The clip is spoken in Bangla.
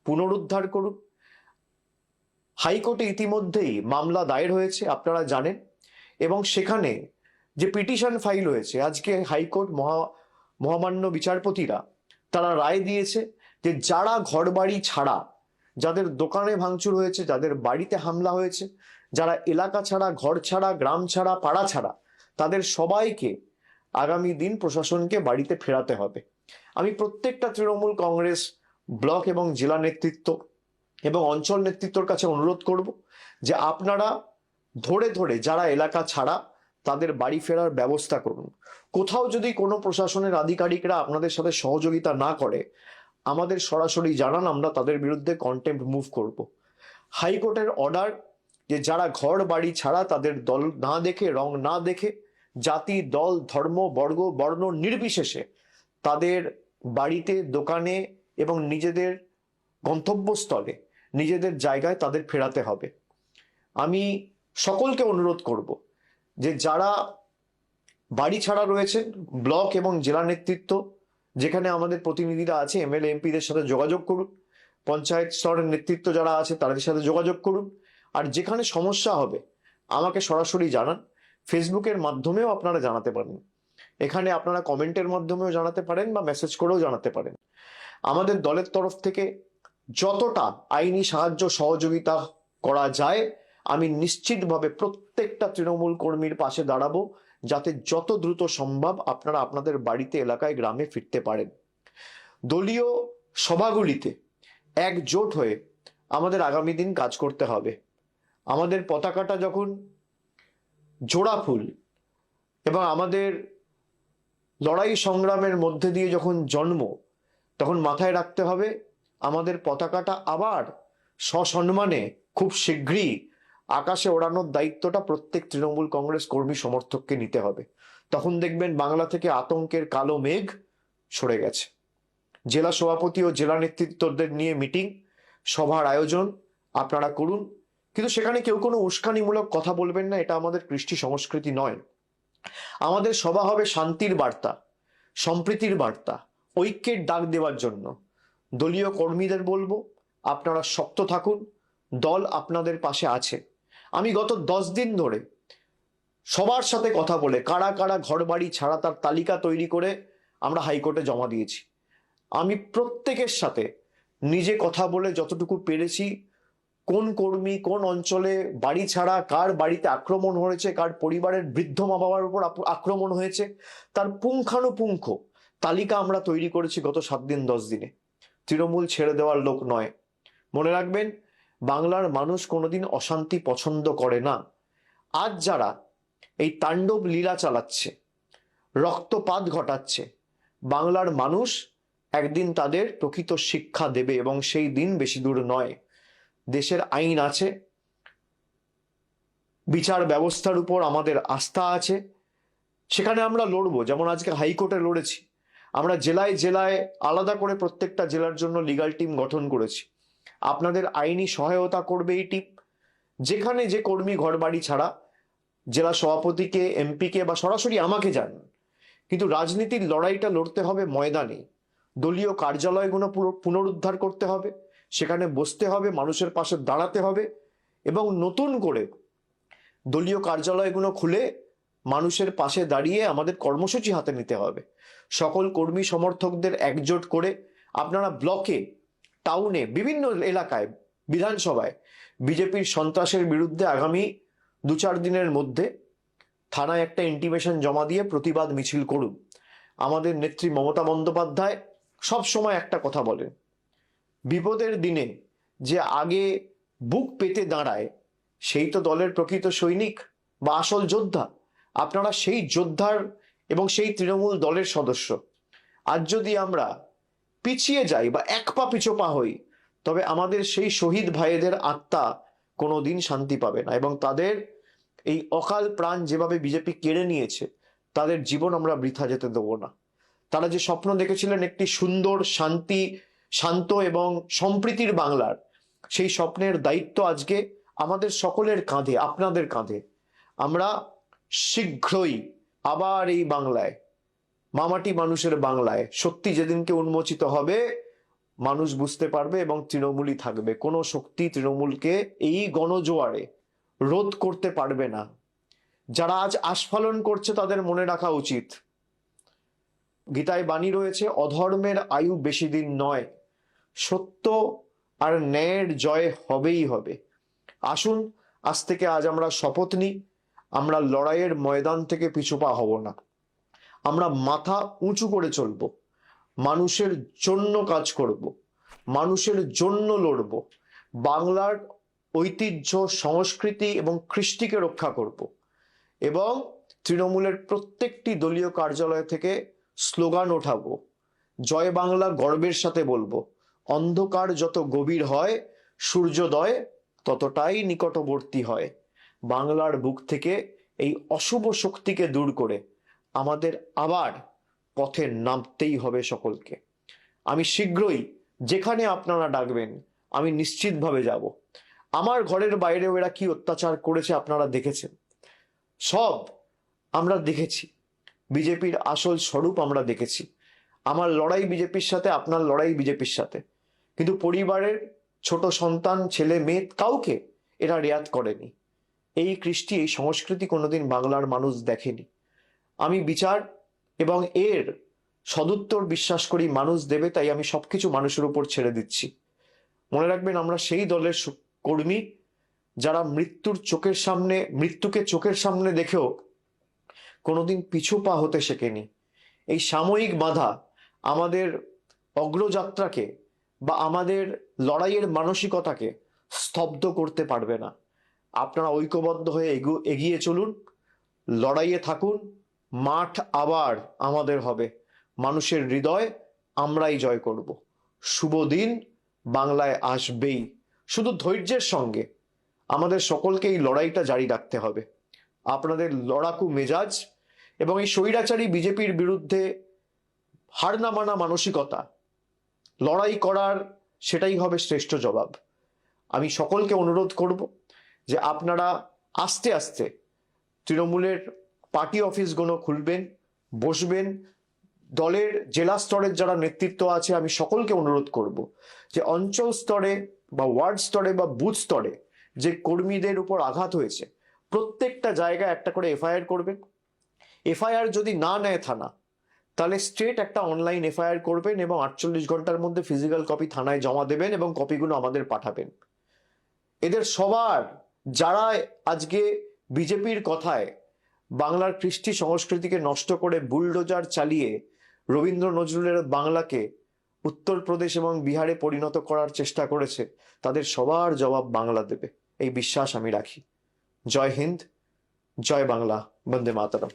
পুনরুদ্ধার করুন। হাইকোর্টে ইতিমধ্যেই মামলা দায়ের হয়েছে, আপনারা জানেন, এবং সেখানে যে পিটিশন ফাইল হয়েছে, আজকে হাইকোর্ট মহামান্য বিচারপতিরা তারা রায় দিয়েছে যে যারা ঘরবাড়ি ছাড়া, যাদের দোকানে ভাঙচুর হয়েছে, যাদের বাড়িতে হামলা হয়েছে, যারা এলাকা ছাড়া, ঘর ছাড়া, গ্রাম ছাড়া, পাড়া ছাড়া, তাদের সবাইকে আগামী দিন প্রশাসনকে বাড়িতে ফেরাতে হবে। আমি প্রত্যেকটা তৃণমূল কংগ্রেস ব্লক এবং জেলা নেতৃত্ব এবং অঞ্চল নেতৃত্বর কাছে অনুরোধ করব যে আপনারা ধরে ধরে যারা এলাকা ছাড়া তাদের বাড়ি ফেরার ব্যবস্থা করুন। কোথাও যদি কোনো প্রশাসনের আধিকারিকরা আপনাদের সাথে সহযোগিতা না করে, আমাদের সরাসরি জানান, আমরা তাদের বিরুদ্ধে কন্টেম্পট মুভ করব। হাইকোর্টের অর্ডার যে যারা ঘর বাড়ি ছাড়া, তাদের দল না দেখে, রং না দেখে, জাতি, দল, ধর্ম, বর্ণ নির্বিশেষে তাদের বাড়িতে, দোকানে এবং নিজেদের গন্তব্যস্থলে, নিজেদের জায়গায় তাদের ফেরাতে হবে। আমি সকলকে অনুরোধ করব যে যারা বাড়ি ছাড়া রয়েছেন, ব্লক এবং জেলা নেতৃত্ব যেখানে আমাদের প্রতিনিধিরা আছে, এমএলএ এমপিদের সাথে যোগাযোগ করুন। পঞ্চায়েত স্তরের নেতৃত্ব যারা আছে তাদের সাথে যোগাযোগ করুন। আর যেখানে সমস্যা হবে আমাকে সরাসরি জানান। ফেসবুকের মাধ্যমেও আপনারা জানাতে পারেন, এখানে আপনারা কমেন্টের মাধ্যমেও জানাতে পারেন বা মেসেজ করেও জানাতে পারেন। আমাদের দলের তরফ থেকে যতটা আইনি সাহায্য সহযোগিতা করা যায়, আমি নিশ্চিতভাবে প্রত্যেকটা তৃণমূল কর্মীর পাশে দাঁড়াবো, যাতে যত দ্রুত সম্ভব আপনারা আপনাদের বাড়িতে, এলাকায়, গ্রামে ফিরতে পারেন। দলীয় সভাগুলিতে একজোট হয়ে আমাদের আগামী দিন কাজ করতে হবে। আমাদের পতাকাটা যখন জোড়া ফুল এবং আমাদের লড়াই সংগ্রামের মধ্যে দিয়ে যখন জন্ম, তখন মাথায় রাখতে হবে আমাদের পতাকাটা আবার সসম্মানে খুব শীঘ্রই আকাশে ওড়ানোর দায়িত্বটা প্রত্যেক তৃণমূল কংগ্রেস কর্মী সমর্থককে নিতে হবে। তখন দেখবেন বাংলা থেকে আতঙ্কের কালো মেঘ সরে গেছে। জেলা সভাপতি ও জেলা নেতৃত্বদের নিয়ে মিটিং, সভার আয়োজন আপনারা করুন, কিন্তু সেখানে কেউ কোনো উস্কানিমূলক কথা বলবেন না, এটা আমাদের কৃষ্টি সংস্কৃতি নয়। আমাদের সভা হবে শান্তির বার্তা, সম্প্রীতির বার্তা, ঐক্যের ডাক দেওয়ার জন্য। দলীয় কর্মীদের বলবো আপনারা শক্ত থাকুন, দল আপনাদের পাশে আছে। আমি গত 10 দিন ধরে সবার সাথে কথা বলে কারা কারা ঘর বাড়ি ছাড়া তার তালিকা তৈরি করে আমরা হাইকোর্টে জমা দিয়েছি। আমি প্রত্যেকের সাথে নিজে কথা বলে যতটুকু পেরেছি, কোন কর্মী কোন অঞ্চলে বাড়ি ছাড়া, কার বাড়িতে আক্রমণ হয়েছে, কার পরিবারের বৃদ্ধ মা বাবার উপর আক্রমণ হয়েছে, তার পুঙ্খানুপুঙ্খ তালিকা আমরা তৈরি করেছি গত 7 দিন 10 দিনে। তৃণমূল ছেড়ে দেওয়ার লোক নয়। মনে রাখবেন, বাংলার মানুষ কোনোদিন অশান্তি পছন্দ করে না। আজ যারা এই তাণ্ডব লীলা চালাচ্ছে, রক্তপাত ঘটাচ্ছে, বাংলার মানুষ একদিন তাদের প্রকৃত শিক্ষা দেবে, এবং সেই দিন বেশি দূর নয়। দেশের আইন আছে, বিচার ব্যবস্থার উপর আমাদের আস্থা আছে, সেখানে আমরা লড়বো। যেমন আজকে হাইকোর্টে লড়েছি, আমরা জেলায় জেলায় আলাদা করে প্রত্যেকটা জেলার জন্য লিগাল টিম গঠন করেছি। আপনাদের আইনি সহায়তা করবে এই টিম। যেখানে যে কর্মী ঘর বাড়ি ছাড়া, জেলা সভাপতিকে, এমপিকে বা সরাসরি আমাকে জানান, কিন্তু রাজনীতির লড়াইটা লড়তে হবে ময়দানে। দলীয় কার্যালয়গুলো পুনরুদ্ধার করতে হবে, সেখানে বসতে হবে, মানুষের পাশে দাঁড়াতে হবে, এবং নতুন করে দলীয় কার্যালয়গুলো খুলে মানুষের পাশে দাঁড়িয়ে আমাদের কর্মসূচি হাতে নিতে হবে। সকল কর্মী সমর্থকদের একজোট করে আপনারা ব্লকে, টাউনে, বিভিন্ন এলাকায়, বিধানসভায় বিজেপির সন্ত্রাসের বিরুদ্ধে আগামী 2-4 দিনের মধ্যে থানায় একটা ইন্টিমেশন জমা দিয়ে প্রতিবাদ মিছিল করুন। আমাদের নেত্রী মমতা বন্দ্যোপাধ্যায় সব সময় একটা কথা বলেন, বিপদের দিনে যে আগে বুক পেতে দাঁড়ায় সেই তো দলের প্রকৃত সৈনিক বা আসল যোদ্ধা। আপনারা সেই যোদ্ধার এবং সেই তৃণমূল দলের সদস্য। আজ যদি আমরা পিছিয়ে যাই বা এক পা পিছপা হই, তবে আমাদের সেই শহীদ ভাইদের আত্মা কোনোদিন শান্তি পাবে না, এবং তাদের এই অকাল প্রাণ যেভাবে বিজেপি কেড়ে নিয়েছে, তাদের জীবন আমরা বৃথা যেতে দেবো না। তারা যে স্বপ্ন দেখেছিলেন একটি সুন্দর, শান্ত এবং সম্প্রীতির বাংলার, সেই স্বপ্নের দায়িত্ব আজকে আমাদের সকলের কাঁধে, আপনাদের কাঁধে। আমরা শীঘ্রই আবার এই বাংলায়, মামাটি মানুষের বাংলায় সত্যি যেদিনকে উন্মোচিত হবে, মানুষ বুঝতে পারবে এবং তৃণমূলই থাকবে। কোনো শক্তি তৃণমূলকে এই গণজোয়ারে রোধ করতে পারবে না। যারা আজ আস্ফালন করছে তাদের মনে রাখা উচিত, গীতায় বাণী রয়েছে, অধর্মের আয়ু বেশি দিন নয়, সত্য আর ন্যায়ের জয় হবেই হবে। আসুন আজ থেকে আজ আমরা শপথ নিই, আমরা লড়াইয়ের ময়দান থেকে পিছুপা হব না, আমরা মাথা উঁচু করে চলব, মানুষের জন্য কাজ করব, মানুষের জন্য লড়ব, বাংলার ঐতিহ্য, সংস্কৃতি এবং কৃষ্টিকে রক্ষা করব এবং তৃণমূলের প্রত্যেকটি দলীয় কার্যালয় থেকে স্লোগান ওঠাবো, জয় বাংলা গর্বের সাথে বলবো। অন্ধকার যত গভীর হয় সূর্যোদয় ততটাই নিকটবর্তী হয়। বাংলার বুক থেকে এই অশুভ শক্তিকে দূর করে আমাদের আবার পথে নামতেই হবে সকলকে। আমি শীঘ্রই যেখানে আপনারা ডাকবেন আমি নিশ্চিতভাবে যাব। আমার ঘরের বাইরেও এরা কি অত্যাচার করেছে আপনারা দেখেছেন, সব আমরা দেখেছি। বিজেপির আসল স্বরূপ আমরা দেখেছি। আমার লড়াই বিজেপির সাথে, আপনার লড়াই বিজেপির সাথে, কিন্তু পরিবারের ছোট সন্তান, ছেলে মেয়ে কাউকে এরা রেয়াত করেনি। এই কৃষ্টি, এই সংস্কৃতি কোনোদিন বাংলার মানুষ দেখেনি। আমি বিচার এবং এর সদুত্তর বিশ্বাস করি মানুষ দেবে, তাই আমি সবকিছু মানুষের উপর ছেড়ে দিচ্ছি। মনে রাখবেন, আমরা সেই দলের কর্মী যারা মৃত্যুকে চোখের সামনে দেখেও কোনোদিন পিছু পা হতে শেখেনি। এই সাময়িক বাধা আমাদের অগ্রযাত্রাকে বা আমাদের লড়াইয়ের মানসিকতাকে স্তব্ধ করতে পারবে না। আপনারা ঐক্যবদ্ধ হয়ে এগিয়ে চলুন, লড়াইয়ে থাকুন, মাঠ আবার আমাদের হবে, মানুষের হৃদয় আমরাই জয় করব। শুভ দিন বাংলায় আসবেই, শুধু ধৈর্যের সঙ্গে আমাদের সকলকে এই লড়াইটা জারি রাখতে হবে। আপনাদের লড়াকু মেজাজ এবং এই স্বৈরাচারী বিজেপির বিরুদ্ধে হার না মানা মানসিকতা, লড়াই করার সেটাই হবে শ্রেষ্ঠ জবাব। আমি সকলকে অনুরোধ করব যে আপনারা আস্তে আস্তে তৃণমূলের পার্টি অফিসগুলো খুলবেন, বসবেন। দলের জেলা স্তরের যারা নেতৃত্ব আছে আমি সকলকে অনুরোধ করব যে অঞ্চল স্তরে বা ওয়ার্ড স্তরে বা বুথ স্তরে যে কর্মীদের উপর আঘাত হয়েছে প্রত্যেকটা জায়গায় একটা করে এফআইআর করবেন। এফআইআর যদি না নেয় থানা, তাহলে স্ট্রেট একটা অনলাইন এফআইআর করবেন এবং 48 ঘন্টার মধ্যে ফিজিক্যাল কপি থানায় জমা দেবেন এবং কপিগুলো আমাদের পাঠাবেন। এদের সবার, যারা আজকে বিজেপির কথায় বাংলার কৃষ্টি সংস্কৃতিকে নষ্ট করে বুলডোজার চালিয়ে রবীন্দ্র নজরুলের বাংলাকে উত্তরপ্রদেশ এবং বিহারে পরিণত করার চেষ্টা করেছে, তাদের সবার জবাব বাংলা দেবে, এই বিশ্বাস আমি রাখি। জয় হিন্দ, জয় বাংলা, বন্দে মাতরম।